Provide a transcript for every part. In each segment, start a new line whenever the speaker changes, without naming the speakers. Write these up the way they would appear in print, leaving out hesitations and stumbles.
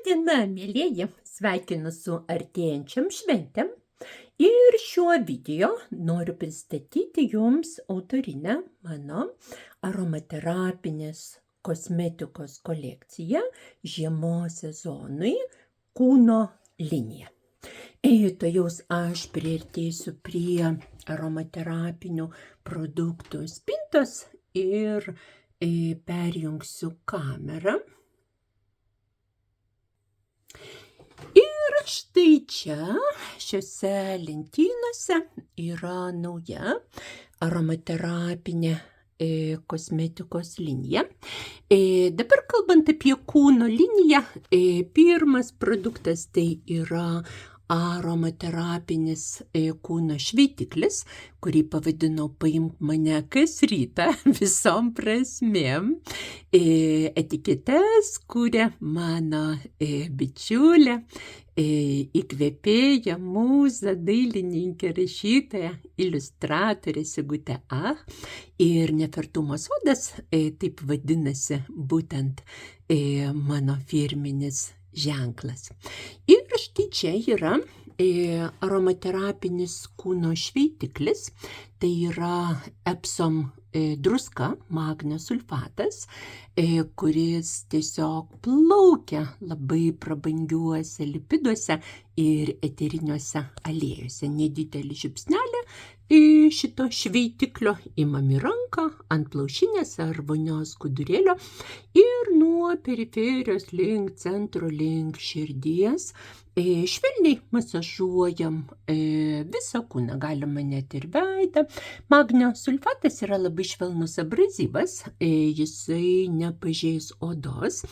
Diena, mielieji, sveikinu su artėjančiam šventėm ir šiuo video noriu pristatyti jums autorinę mano aromaterapinės kosmetikos kolekciją žiemos sezonui kūno linija. Tuojaus aš priartėsiu prie aromaterapinių produktų spintos ir perjungsiu kamerą. Ir štai čia, šiuose lentynose yra nauja aromaterapinė kosmetikos linija. Dabar kalbant apie kūno liniją, pirmas produktas tai yra aromaterapinis kūno šveitiklis, kurį pavadinau paimk mane kas rytą visom prasmėm. Etiketes kuria mano bičiulė, įkvėpėja, mūza, dailininkė, rašytoja, iliustratorė Sigutė Ach. Ir Nefertumo sodas, taip vadinasi būtent mano firminis ženklas. Ir štai čia yra aromaterapinis kūno šveitiklis, tai yra Epsom druska, magnio sulfatas, kuris tiesiog plaukia labai prabangiuose lipiduose ir eteriniuose aliejuose. Nedidelį žiupsnelį šito šveitiklio imam į ranką ant plaušinės ar vonios skudurėlio ir nuo periferijos link centro, link širdies švelniai masažuojam visą kūną, galima net ir veidą. Magnio sulfatas yra labai švelnus abrazyvas, jisai nepažeis odos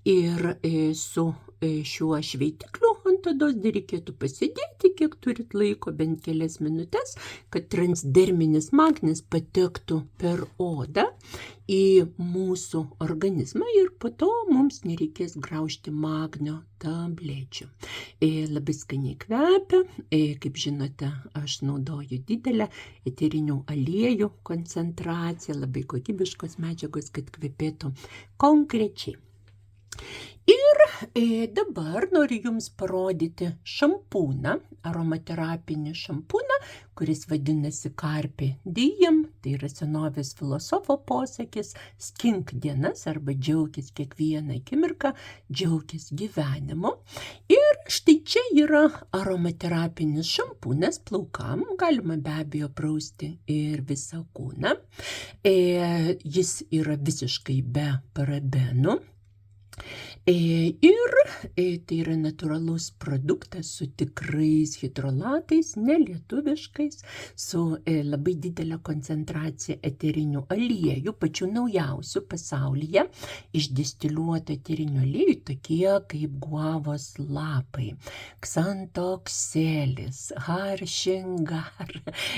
ir su šiuo šveitikliu ant odos dar reikėtų pasidėti, kiek turit laiko, bent kelias minutes, kad transderminis magnis patektų per odą į mūsų organizmą ir po to mums nereikės graužti magnio tablečių. Labai skaniai kvepia, kaip žinote, aš naudoju didelę eterinių aliejų koncentraciją, labai kokybiškos medžiagos, kad kvepėtų konkrečiai. Ir dabar noriu jums parodyti šampūną, aromaterapinį šampūną, kuris vadinasi Carpe Diem, tai yra senovės filosofo posakis, skink dienas arba džiaukis kiekvieną akimirką, džiaukis gyvenimu. Ir štai čia yra aromaterapinis šampūnas plaukam, galima be abejo prausti ir visą kūną. Jis yra visiškai be parabenų. Ir tai yra natūralus produktas su tikrais hidrolatais, nelietuviškais, su labai didelė koncentracija eterinių aliejų, pačių naujausių pasaulyje, išdistiliuotų eterinių aliejų, tokie kaip guavos lapai, ksantokselis, harshingar.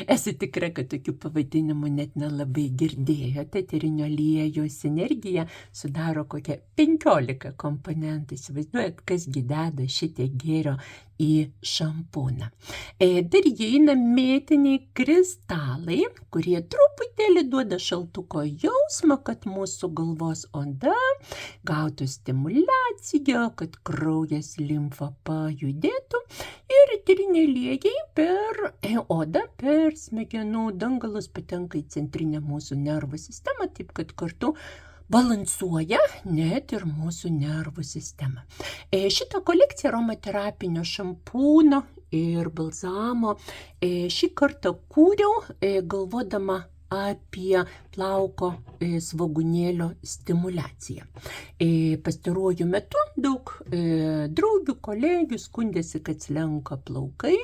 Esu tikra, kad tokių pavadinimų net nelabai girdėjote. Eterinių aliejų sinergija sudaro kokią 15 komponentų. Įsivaizduojat, kasgi deda šitiek gėrio į šampūną. Dar įeina mėtiniai kristalai, kurie truputėlį duoda šaltuko jausmą, kad mūsų galvos oda gautų stimulaciją, kad kraujas limfa pajudėtų ir eteriniai aliejai per odą, per smegenų dangalus patenka į centrinę mūsų nervų sistemą, taip kad kartu balansuoja net ir mūsų nervų sistemą. Šitą kolekciją aromaterapinio šampūno ir balzamo šį kartą kūriau galvodama apie plauko svogūnėlio stimuliaciją. Pastaruoju metu daug draugių, kolegių skundėsi, kad slenka plaukai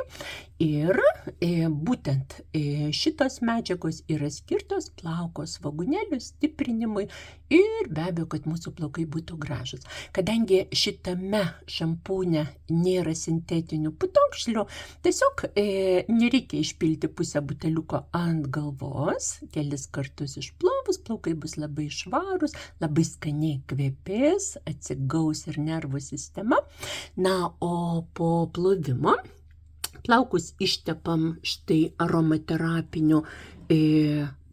ir būtent šitos medžiagos yra skirtos plauko svogūnėlių stiprinimui ir be abejo, kad mūsų plaukai būtų gražus. Kadangi šitame šampūne nėra sintetinių putokšlių, tiesiog nereikia išpilti pusę buteliuko ant galvos, kelis kartus išplovus, plaukai bus labai švarūs, labai skaniai kvepės, atsigaus ir nervų sistema. Na, o po plovimo plaukus ištepam štai aromaterapiniu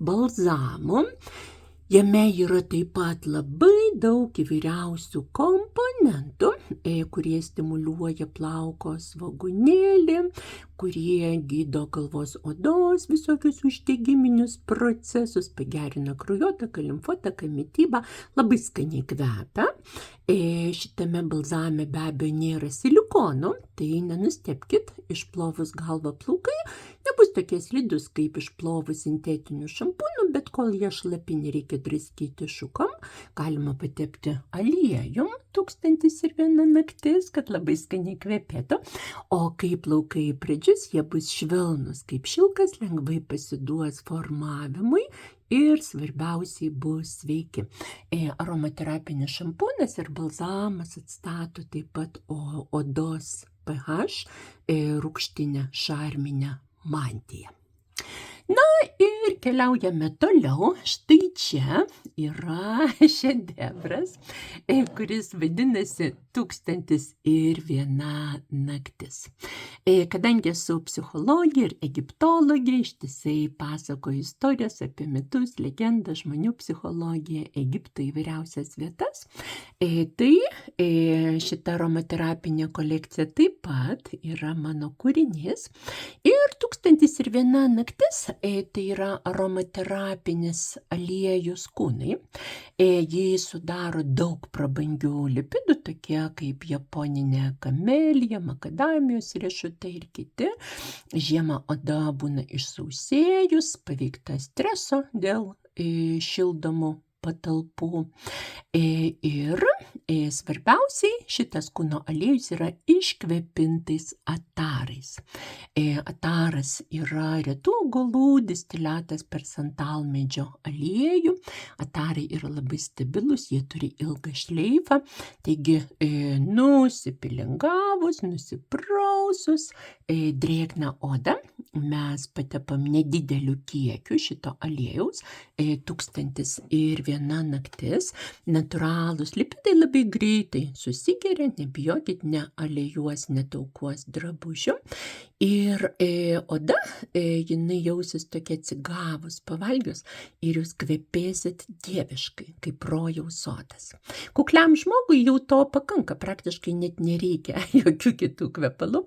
balzamu. Jame yra taip pat labai daug įvairiausių komponentų. kurie stimuliuoja plauko svogūnėlį, kurie gydo galvos odos visokius uždegiminius procesus, pagerina kraujotaką, limfotaką, mitybą, labai skaniai kvepia. Šitame balzame be abejo nėra silikono, tai nenustebkit, išplovus galvą plaukai nebus tokie slidus kaip išplovus sintetiniu šampūnu, bet kol jie šlapi nereikia draskyti šukom, galima patepti aliejum 1001 naktis, kad labai skaniai kvepėtų, o kai plaukai pradžius, jie bus švelnus kaip šilkas, lengvai pasiduos formavimui ir svarbiausiai bus sveiki. Aromaterapinis šampūnas ir balzamas atstato taip pat odos pH, rūgštinę šarminę mantiją. Na ir keliaujame toliau. Štai čia yra šedevras, kuris vadinasi 1001 naktis. Kadangi esu psichologė ir egiptologė, ištisai pasakoju istorijas apie mitus, legendas, žmonių psichologiją, Egipto įvairiausias vietas, tai šita aromaterapinė kolekcija taip pat yra mano kūrinys. Ir 1001 naktis tai yra aromaterapinis aliejus kūnai. Jį sudaro daug prabangių lipidų, tokie kaip japoninė kamelija, makadamijos riešutai ir kiti. Žiemą oda būna išsausėjus, paveikta streso dėl šildomų patalpų. Ir svarbiausiai šitas kūno aliejus yra iškvepintais atarais. Ataras yra retų augalų distiliatas per santalmedžio aliejų. Atarai yra labai stabilus, jie turi ilgą šleifą, taigi nusipilingavus, nusiprausus drėgną odą mes patepam nedideliu kiekiu šito aliejaus, 1001 naktis. Natūralūs lipidai labai greitai susigeria, nebijokit, nealiejos, netaukuos drabužių. Ir oda, jinai jausis tokia atsigavus, pavalgius, ir jūs kvepėsit dieviškai, kaip rojaus sodas. Kukliam žmogui jau to pakanka, praktiškai net nereikia jokių kitų kvepalų,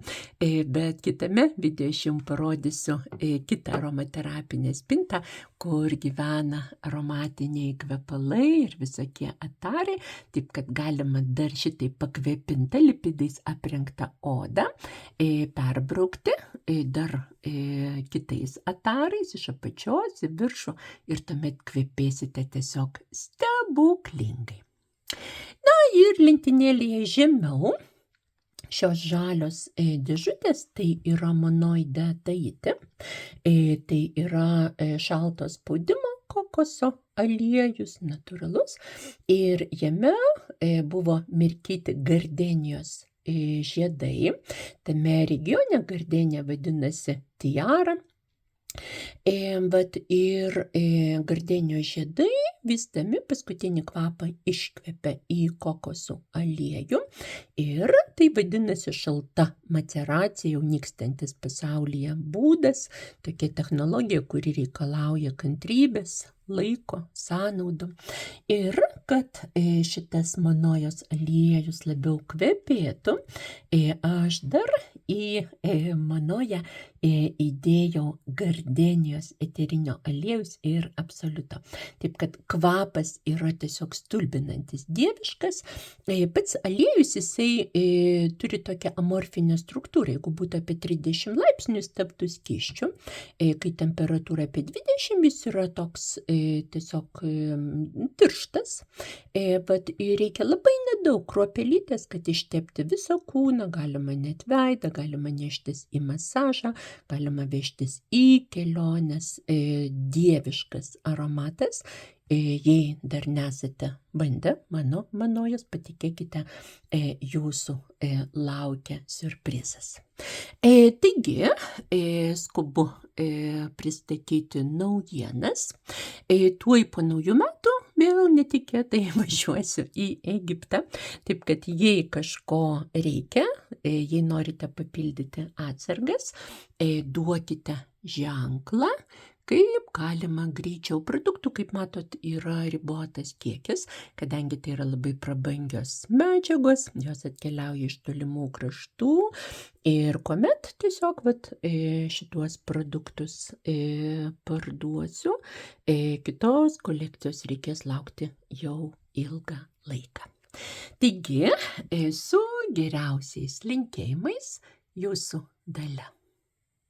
bet kitame video aš jums parodysiu kitą aromaterapinę spintą, kur gyvena aromatiniai kvepalai ir visokie atarai, taip kad galima dar šitai pakvepinta lipidais aprengtą odą perbraukti dar kitais atarais iš apačios į viršų ir tuomet kvepėsite tiesiog stebuklingai. Na ir lentynėlėje žemiau šios žalios dėžutės, tai yra monoideataitė, tai yra šalto spaudimo kokoso aliejus natūralus ir jame buvo mirkyti gardenijos žiedai. Tame regione gardenija vadinasi tiara. Ir gardenijos žiedai vysdami paskutinį kvapą iškvepia į kokosų aliejų ir tai vadinasi šalta maceracija, jau nykstantis pasaulyje būdas, tokia technologija, kuri reikalauja kantrybės, laiko, sąnaudų. Ir kad šitas manojos aliejus labiau kvepėtų, aš dar į manoją įdėjau gardenijos eterinio aliejaus ir absoliuto. Taip kad kvapas yra tiesiog stulbinantis, dieviškas. Pats aliejus jisai turi tokią amorfinę struktūrą. Jeigu būtų apie 30 laipsnių, jis taptų skysčiu. Kai temperatūra apie 20, jis yra toks tiesiog tirštas. Bet reikia labai nedaug kruopelytės, kad ištepti visą kūną, galima net veidą, galima neštis į masažą, galima vežtis į keliones, dieviškas aromatas. Jei dar nesate bandę manojos, patikėkite, jūsų laukia siurprizas. Taigi, skubu pristatyti naujienas. Tuoj po naujų metų vėl netikėtai važiuosiu į Egiptą. Taip kad jei kažko reikia, jei norite papildyti atsargas, duokite ženklą, kaip galima greičiau. Produktų, kaip matot, yra ribotas kiekis, kadangi tai yra labai prabangios medžiagos, jos atkeliauja iš tolimų kraštų ir kuomet tiesiog šituos produktus parduosiu, kitos kolekcijos reikės laukti jau ilgą laiką. Taigi, su geriausiais linkėjimais, jūsų Dalia.